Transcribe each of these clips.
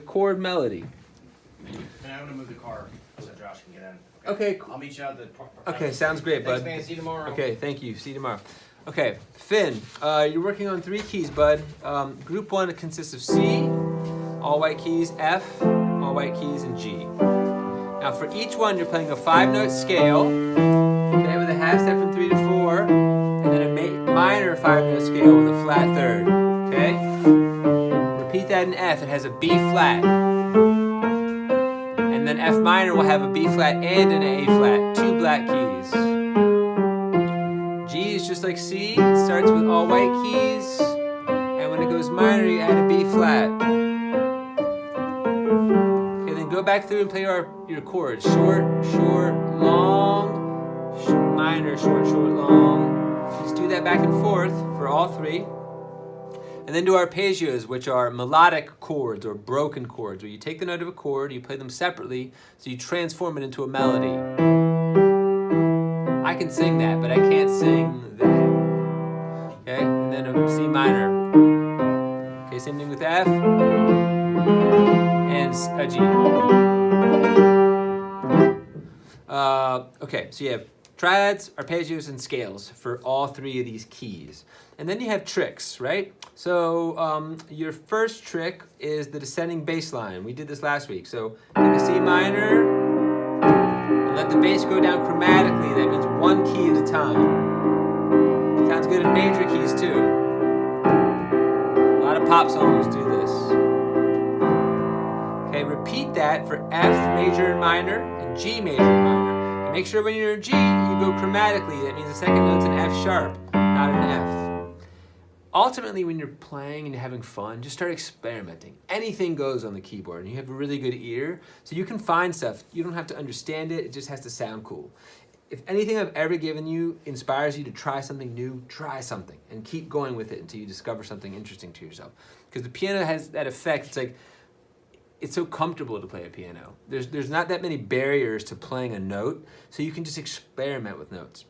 chord melody. And I'm gonna move the car so Josh can get in. Okay, cool. I'll meet you out the. Okay, sounds great, bud. Thanks, man. See you tomorrow. Okay, thank you. See you tomorrow. Okay, Finn, you're working on 3 keys, bud. Group 1 consists of C, all white keys, F, all white keys, and G. Now for each one, you're playing a 5-note scale, okay, with a half step from 3 to 4, and then a minor 5-note scale with a flat third, okay? Repeat that in F. It has a B flat. And then F minor will have a B flat and an A flat, 2 black keys. G is just like C, it starts with all white keys, and when it goes minor, you add a B flat. Okay, then go back through and play your chords. Short, short, long, minor, short, short, long. Just do that back and forth for all 3. And then do arpeggios, which are melodic chords or broken chords, where you take the note of a chord, you play them separately, so you transform it into a melody. I can sing that, but I can't sing that. Okay, and then a C minor. Okay, same thing with F and a G. Okay, so you have triads, arpeggios, and scales for all 3 of these keys. And then you have tricks, right? So your first trick is the descending bass line. We did this last week. So take a C minor and let the bass go down chromatically. That means 1 key at a time. Sounds good in major keys too. A lot of pop songs do this. Okay, repeat that for F major and minor and G major and minor. And make sure when you're in G, you go chromatically. That means the second note's an F sharp, not an F. Ultimately, when you're playing and you're having fun, just start experimenting. Anything goes on the keyboard, and you have a really good ear, so you can find stuff. You don't have to understand it, it just has to sound cool. If anything I've ever given you inspires you to try something new, try something, and keep going with it until you discover something interesting to yourself. Because the piano has that effect, it's like, it's so comfortable to play a piano. There's not that many barriers to playing a note, so you can just experiment with notes.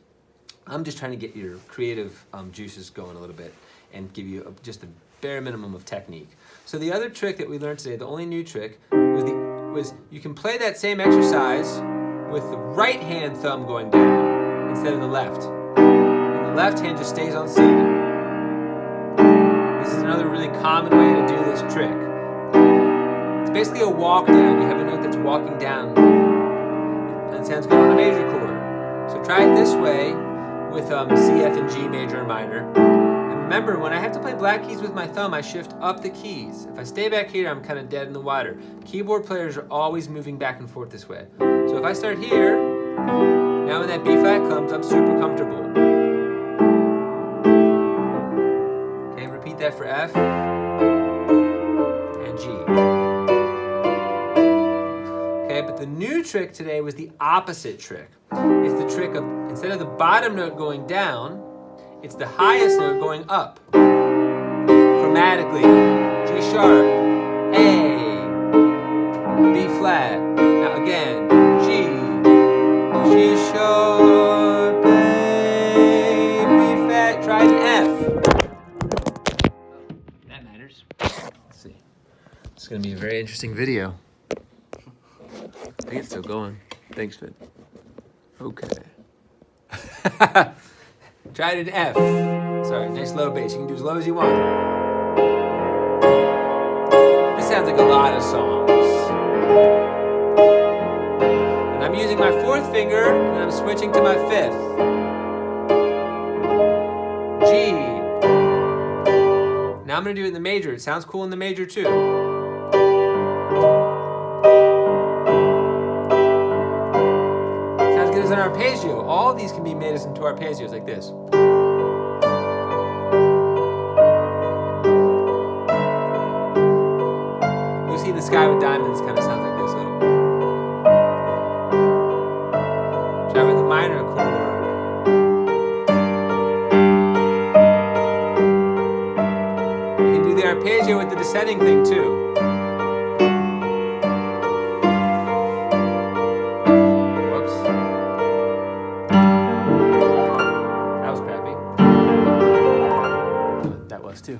I'm just trying to get your creative juices going a little bit and give you just a bare minimum of technique. So the other trick that we learned today, the only new trick, was you can play that same exercise with the right hand thumb going down instead of the left. And the left hand just stays on C. This is another really common way to do this trick. It's basically a walk down. You have a note that's walking down. And it sounds good on a major chord. So try it this way with C, F, and G major and minor. Remember, when I have to play black keys with my thumb, I shift up the keys. If I stay back here, I'm kind of dead in the water. Keyboard players are always moving back and forth this way. So if I start here, now when that B flat comes, I'm super comfortable. Okay, repeat that for F and G. Okay, but the new trick today was the opposite trick. It's the trick of, instead of the bottom note going down, it's the highest note going up. Chromatically. G sharp, A, B flat. Now again, G, G sharp, A, B flat. Try an F. That matters. Let's see. It's going to be a very interesting video. I think it's still going. Thanks, Finn. Okay. Try it in F. Sorry, nice low bass. You can do as low as you want. This sounds like a lot of songs. And I'm using my 4th finger, and I'm switching to my 5th. G. Now I'm going to do it in the major. It sounds cool in the major too. Sounds good as an arpeggio. All of these can be made into arpeggios like this. Lucy in the Sky with Diamonds kind of sounds like this a little. Try with a minor chord. You can do the arpeggio with the descending thing too. Too.